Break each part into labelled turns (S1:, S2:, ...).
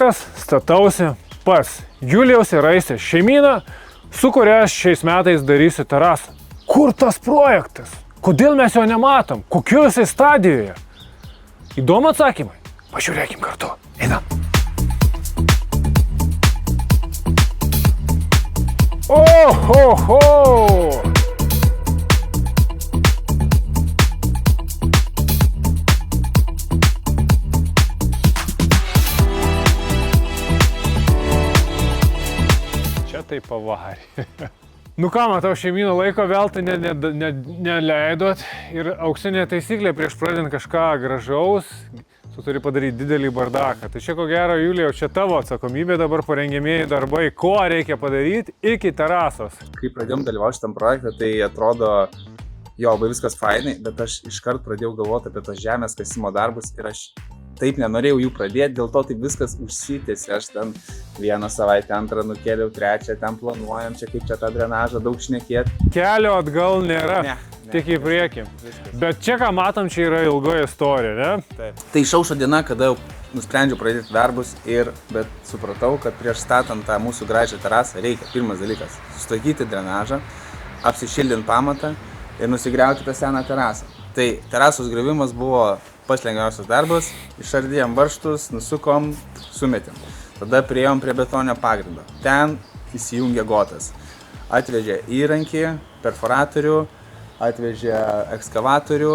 S1: projektas statausi pats. Julijaus ir Aistės šeimyna, su kuria šiais metais darysiu terasą. Kur tas projektas? Kodėl mes jo nematom? Kokioje jisai stadijoje? Įdomu atsakymai? Pažiūrėkim kartu. Einam. Ohoho! Čia tai pavarė. Nu ką, matau, šeimyno laiko veltui neleidot ir auksinė taisyklė prieš pradedant kažką gražaus, tu turi padaryti didelį bardaką. Tai čia ko gero, Julijau, čia tavo atsakomybė dabar parengiamieji darbai, ko reikia padaryti iki terasos.
S2: Kai pradėjom dalyvauti šitam projektą, tai atrodo, jo, labai viskas fainai, bet aš iškart pradėjau galvoti apie tos žemės kasimo darbus ir aš taip nenorėjau jų pradėti, dėl to taip viskas užsitėsi. Aš ten vieną savaitę, antrą nukėliau, trečią, ten planuojam, čia kaip čia tą drenažą daug šnekėti.
S1: Kelio atgal nėra, tik į priekį.
S2: Viskas.
S1: Bet čia, ką matom, čia yra ilgoja istorija, ne?
S2: Taip. Tai išaušo diena, kada jau nusprendžiau pradėti darbus, bet supratau, kad prieš statant tą mūsų gražią terasą reikia, pirmas dalykas, sustvarkyti drenažą, apsišildinti pamatą ir nusigriauti tą seną terasą. Tai terasos griovimas buvo pats lengviausias darbas, išardėjom varžtus, nusukom, sumetėm. Tada priėjom prie betoninio pagrindo. Ten įsijungė gotas. Atvežė įrankį, perforatorių, atvežė ekskavatorių.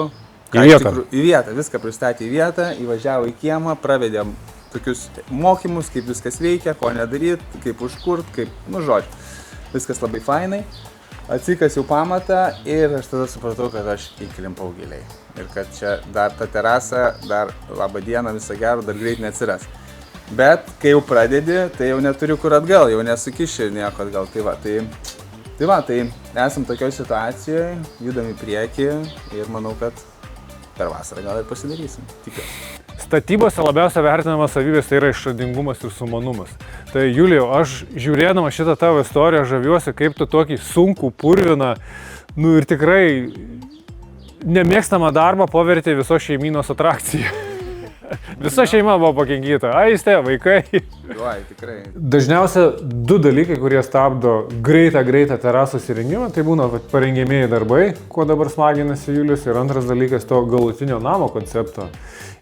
S2: Į vietą, viską pristatė į vietą, įvažiavo į kiemą, pravedėm tokius mokymus, kaip viskas veikia, ko nedaryti, kaip užkurt, žodžiu. Viskas labai fainai. Atsikasiau pamatą ir aš tada supratau, kad aš įklimpau giliai. Ir kad čia dar ta terasa, dar labą dieną, visą gerą, dar greit neatsiras. Bet kai jau pradedi, tai jau neturiu kur atgal, jau nesukiši nieko atgal. Tai esam tokioje situacijoje, judam į priekį ir manau, kad per vasarą gal ir pasidarysim. Tikiuosi.
S1: Statybose labiausia vertinamas savybės tai yra išradingumas ir sumanumas. Tai Julijau, aš žiūrėdama šitą tavo istoriją žaviuosi, kaip tu tokį sunkų purviną, ir tikrai nemėgstamą darbą pavertė visos šeimynos atrakciją. Visa šeima buvo pakenkyta. Aistė, vaikai.
S2: Tikrai.
S1: Dažniausia du dalykai, kurie stabdo greitą terasos įrengimą, tai būna parengiamieji darbai, kuo dabar smaginasi Julius, ir antras dalykas to galutinio namo koncepto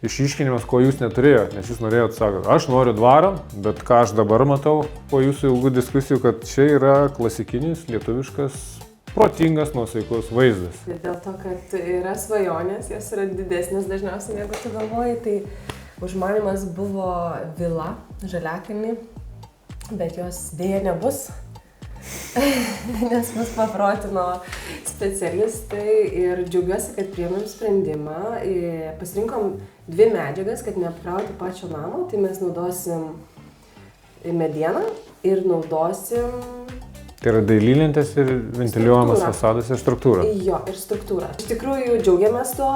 S1: išiškinimas, ko jūs neturėjote, nes jūs norėjot, sakot, aš noriu dvarą, bet ką aš dabar matau po jūsų ilgų diskusijų, kad čia yra klasikinis, lietuviškas, protingas, nuosaikus vaizdas.
S3: Ir dėl to, kad yra svajonės, jos yra didesnės dažniausiai negu tu galvoji, tai užmanymas buvo vila Žaliakalny, bet jos dėja nebus, nes mus paprotino specialistai ir džiaugiuosi, kad priėmėm sprendimą. Pasirinkom dvi medžiagas, kad neapkrauti pačio namo, tai mes naudosim medieną ir naudosim...
S1: Tai yra dailylentės ir ventiliuojamas fasadas ir struktūra.
S3: Jo, ir struktūra. Iš tikrųjų džiaugiamės tuo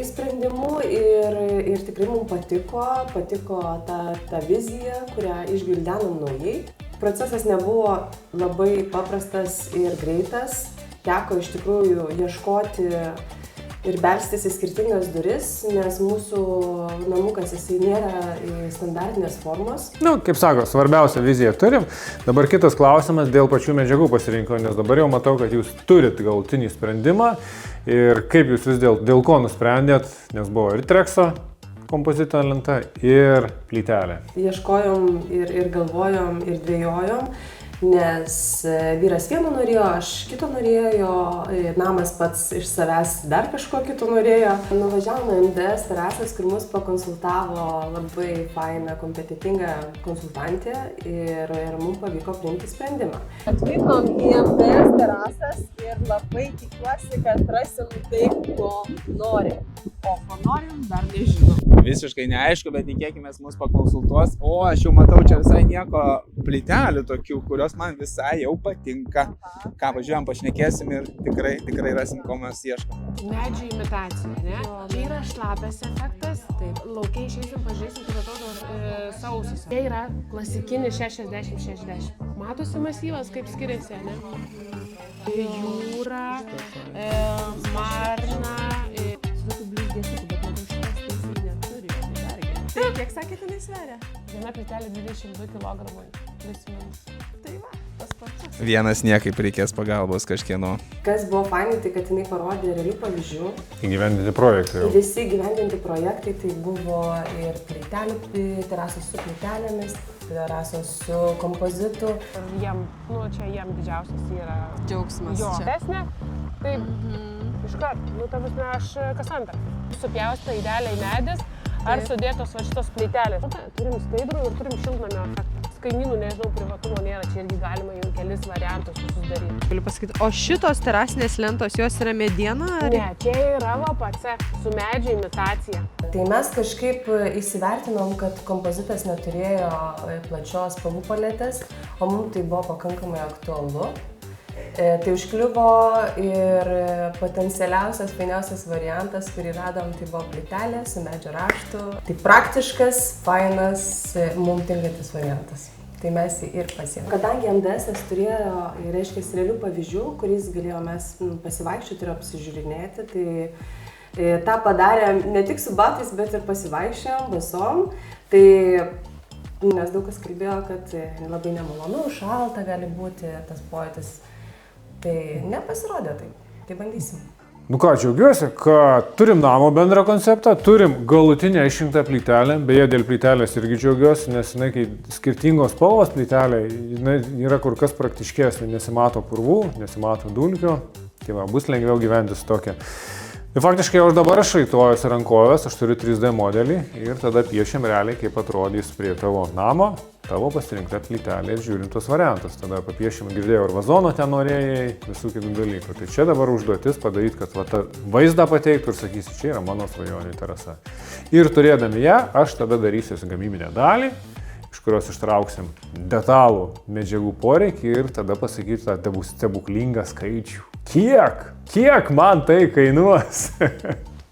S3: sprendimu ir tikrai mums patiko ta vizija, kurią išgvildenom naujai. Procesas nebuvo labai paprastas ir greitas. Teko iš tikrųjų ieškoti ir belstis į skirtingas duris, nes mūsų namukas jisai nėra standartinės formos.
S1: Kaip sako, svarbiausia viziją turim. Dabar kitas klausimas dėl pačių medžiagų pasirinko, nes dabar jau matau, kad jūs turit galutinį sprendimą ir kaip jūs vis dėl ko nusprendėt, nes buvo ir Trexo kompozito lenta ir plytelė.
S3: Ieškojom ir galvojom ir dvejojom, nes vyras vieno norėjo, aš kito norėjo, namas pats iš savęs dar kažko kito norėjo. Nuvažiavome MDS terasas, kur mus pakonsultavo labai fainą, kompetitingą konsultantę ir mums pavyko priimti sprendimą.
S4: Atvykom į MDS terasas ir labai tikiuosi, kad rasim tai, ko norim. O ko norim, dar nežinom.
S2: Visiškai neaišku, bet tikėkimės mus pakonsultuos. O, aš jau matau čia visai nieko plytelių tokių, kurios man visai jau patinka. Ką, važiuojam, pašnekėsim ir tikrai rasim, ko mes ieškom.
S5: Medžių imitacija, ne? Čia yra šlapias efektas. Taip, laukiai išeisim, pažiūrėsim, kaip atrodo sausis. Tai yra klasikinis 60-60. Matosi masyvas, kaip skiriasi, ne? Jūra, Marna.
S3: Tai kiek sakėte, jinai sveria?
S5: Viena plytelė 22 kg. Prisimins.
S4: Tai va, tas pats.
S2: Vienas niekaip reikės pagalbos kažkieno.
S3: Kas buvo fainai, tai kad jinai parodė realių pavyzdžių.
S1: Įgyvendinti projektai jau.
S3: Visi gyvendinti projektai tai buvo ir plytelių, terasos su plytelėmis, terasos su kompozitu.
S5: Jiem, nu čia jiem didžiausias yra
S4: Džiaugsmas
S5: jo.
S4: čia.
S5: Tesnė, tai iškart, nu ta prasme, aš kas antrą. Supjausta idealiai medis, ar sudėtos va šitos plytelės. Turim skaidrų ir turim šiltnamio efektą. Kaimynų, nežinau, privatumo nėra, čia irgi galima jau kelis variantus susidaryti.
S4: Galiu pasakyti, o šitos terasinės lentos, jos yra mediena? Ar...
S5: Ne, čia yra VPC su medžio imitacija.
S3: Tai mes kažkaip įsivertinom, kad kompozitas neturėjo plačios spalvų paletės, o mums tai buvo pakankamai aktualu. Tai užkliuvo ir potencialiausias, fainiausias variantas, kurį radom, tai buvo plytelė su medžio raštu. Tai praktiškas, fainas, mums tinkantis variantas. Tai mes jį ir pasiekėme. Kadangi MDS turėjo, reiškia, realių pavyzdžių, kuriais galėjome mes pasivaikščioti ir apsižiūrinėti, tai tą padarė ne tik su batais, bet ir pasivaikščiojom, basom. Tai nes daug kas kalbėjo, kad labai nemalonu, šalta gali būti tas pojūtis. Tai nepasirodė taip. Tai bandysim.
S1: Nu ką, džiaugiuosi, kad turim namo bendrą konceptą, turim galutinę išrinktą plytelę, beje, dėl plytelės irgi džiaugiuosi, nes jinai, kai skirtingos spalvos plytelė, jinai yra kur kas praktiškesnė, nesimato purvų, nesimato dulkių, tai va, bus lengviau gyventi su tokia. Tai faktiškai aš dabar šaituojuosi rankovės, aš turiu 3D modelį ir tada piešiam realiai, kaip atrodys prie tavo namo, tavo pasirinkta plytelė ir žiūrim tuos variantus. Tada papiešim, girdėjau, ir vazono ten norėjai, visų kitų dalykų. Tai čia dabar užduotis padaryti, kad va, tą vaizdą pateiktų ir sakysi, čia yra mano svajonių terasa. Ir turėdami ją, aš tada darysiu gamybinę dalį, iš kurios ištrauksim detalų medžiagų poreikį ir tada pasakyti tą stebuklingą skaičių. Kiek man tai kainuos?